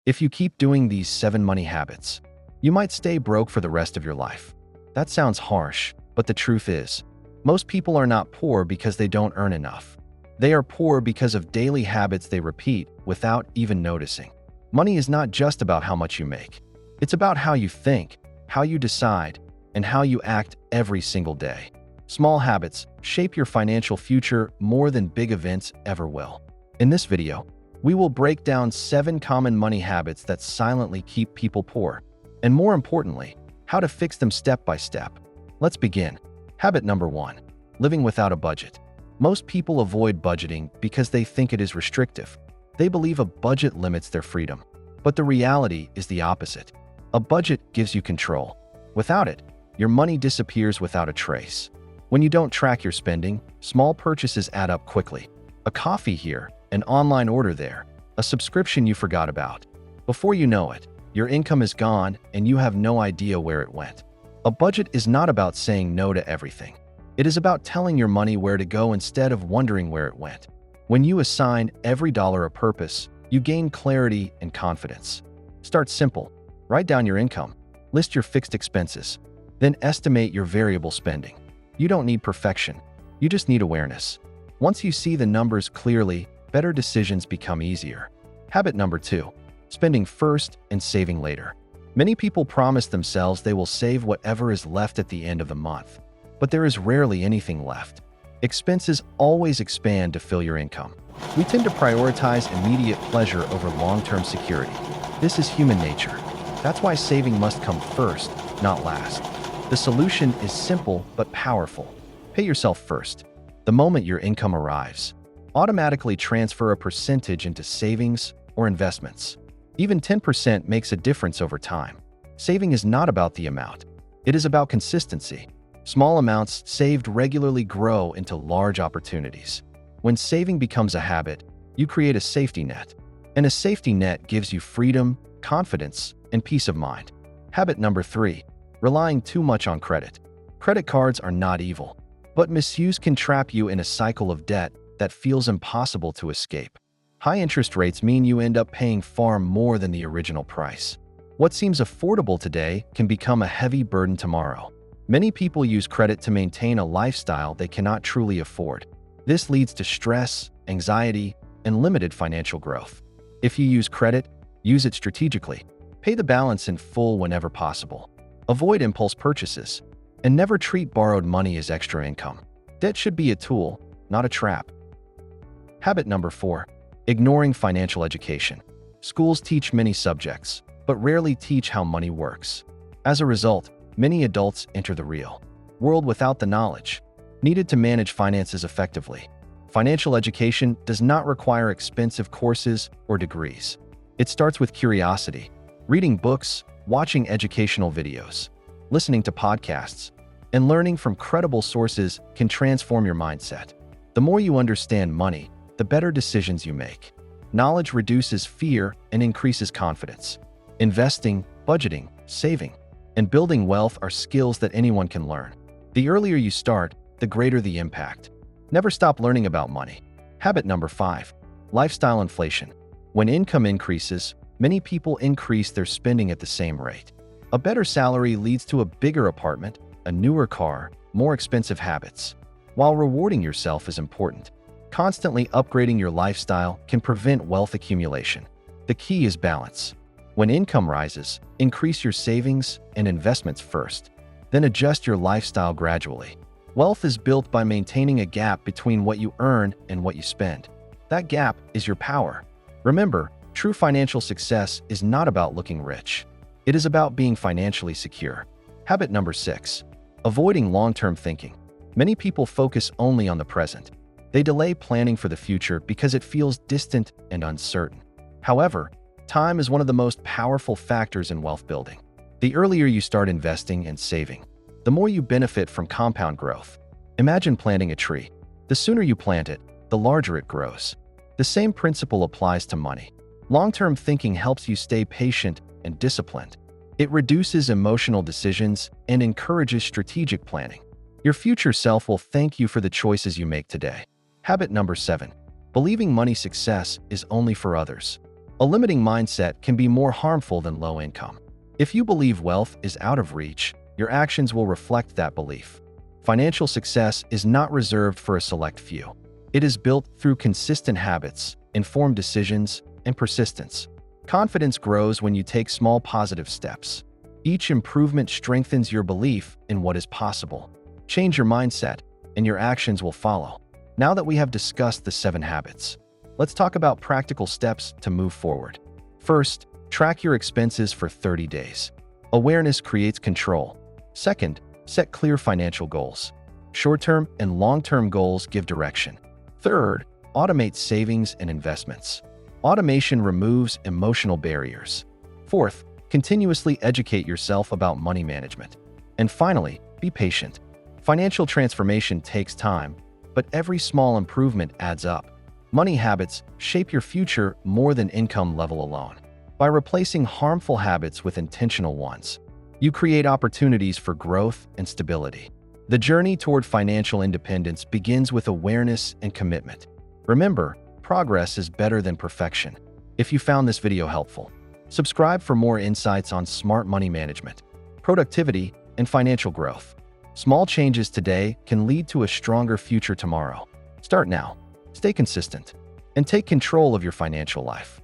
If you keep doing these 7 money habits, you might stay broke for the rest of your life. That sounds harsh, but the truth is, most people are not poor because they don't earn enough. They are poor because of daily habits they repeat without even noticing. Money is not just about how much you make. It's about how you think, how you decide, and how you act every single day. Small habits shape your financial future more than big events ever will. In this video, we will break down 7 common money habits that silently keep people poor, and more importantly, how to fix them step by step. Let's begin. Habit number 1. Living without a budget. Most people avoid budgeting because they think it is restrictive. They believe a budget limits their freedom. But the reality is the opposite. A budget gives you control. Without it, your money disappears without a trace. When you don't track your spending, small purchases add up quickly. A coffee here, an online order there, a subscription you forgot about. Before you know it, your income is gone and you have no idea where it went. A budget is not about saying no to everything. It is about telling your money where to go instead of wondering where it went. When you assign every dollar a purpose, you gain clarity and confidence. Start simple. Write down your income. List your fixed expenses. Then estimate your variable spending. You don't need perfection. You just need awareness. Once you see the numbers clearly, better decisions become easier. Habit number 2. Spending first and saving later. Many people promise themselves they will save whatever is left at the end of the month, but there is rarely anything left. Expenses always expand to fill your income. We tend to prioritize immediate pleasure over long-term security. This is human nature. That's why saving must come first, not last. The solution is simple but powerful. Pay yourself first. The moment your income arrives, automatically transfer a percentage into savings or investments. Even 10% makes a difference over time. Saving is not about the amount. It is about consistency. Small amounts saved regularly grow into large opportunities. When saving becomes a habit, you create a safety net. And a safety net gives you freedom, confidence, and peace of mind. Habit number 3. Relying too much on credit. Credit cards are not evil, but misuse can trap you in a cycle of debt that feels impossible to escape. High interest rates mean you end up paying far more than the original price. What seems affordable today can become a heavy burden tomorrow. Many people use credit to maintain a lifestyle they cannot truly afford. This leads to stress, anxiety, and limited financial growth. If you use credit, use it strategically. Pay the balance in full whenever possible. Avoid impulse purchases, and never treat borrowed money as extra income. Debt should be a tool, not a trap. Habit number 4. Ignoring financial education. Schools teach many subjects, but rarely teach how money works. As a result, many adults enter the real world without the knowledge needed to manage finances effectively. Financial education does not require expensive courses or degrees. It starts with curiosity, reading books, watching educational videos, listening to podcasts, and learning from credible sources can transform your mindset. The more you understand money, the better decisions you make. Knowledge reduces fear and increases confidence. Investing, budgeting, saving, and building wealth are skills that anyone can learn. The earlier you start, the greater the impact. Never stop learning about money. Habit number 5. Lifestyle inflation. When income increases, many people increase their spending at the same rate. A better salary leads to a bigger apartment, a newer car, more expensive habits. While rewarding yourself is important, constantly upgrading your lifestyle can prevent wealth accumulation. The key is balance. When income rises, increase your savings and investments first, then adjust your lifestyle gradually. Wealth is built by maintaining a gap between what you earn and what you spend. That gap is your power. Remember, true financial success is not about looking rich. It is about being financially secure. Habit number 6. Avoiding long-term thinking. Many people focus only on the present. They delay planning for the future because it feels distant and uncertain. However, time is one of the most powerful factors in wealth building. The earlier you start investing and saving, the more you benefit from compound growth. Imagine planting a tree. The sooner you plant it, the larger it grows. The same principle applies to money. Long-term thinking helps you stay patient and disciplined. It reduces emotional decisions and encourages strategic planning. Your future self will thank you for the choices you make today. Habit number 7. Believing money success is only for others. A limiting mindset can be more harmful than low income. If you believe wealth is out of reach, your actions will reflect that belief. Financial success is not reserved for a select few. It is built through consistent habits, informed decisions, and persistence. Confidence grows when you take small positive steps. Each improvement strengthens your belief in what is possible. Change your mindset, and your actions will follow. Now that we have discussed the 7 habits, let's talk about practical steps to move forward. First, track your expenses for 30 days. Awareness creates control. Second, set clear financial goals. Short-term and long-term goals give direction. Third, automate savings and investments. Automation removes emotional barriers. Fourth, continuously educate yourself about money management. And finally, be patient. Financial transformation takes time, but every small improvement adds up. Money habits shape your future more than income level alone. By replacing harmful habits with intentional ones, you create opportunities for growth and stability. The journey toward financial independence begins with awareness and commitment. Remember, progress is better than perfection. If you found this video helpful, subscribe for more insights on smart money management, productivity, and financial growth. Small changes today can lead to a stronger future tomorrow. Start now, stay consistent, and take control of your financial life.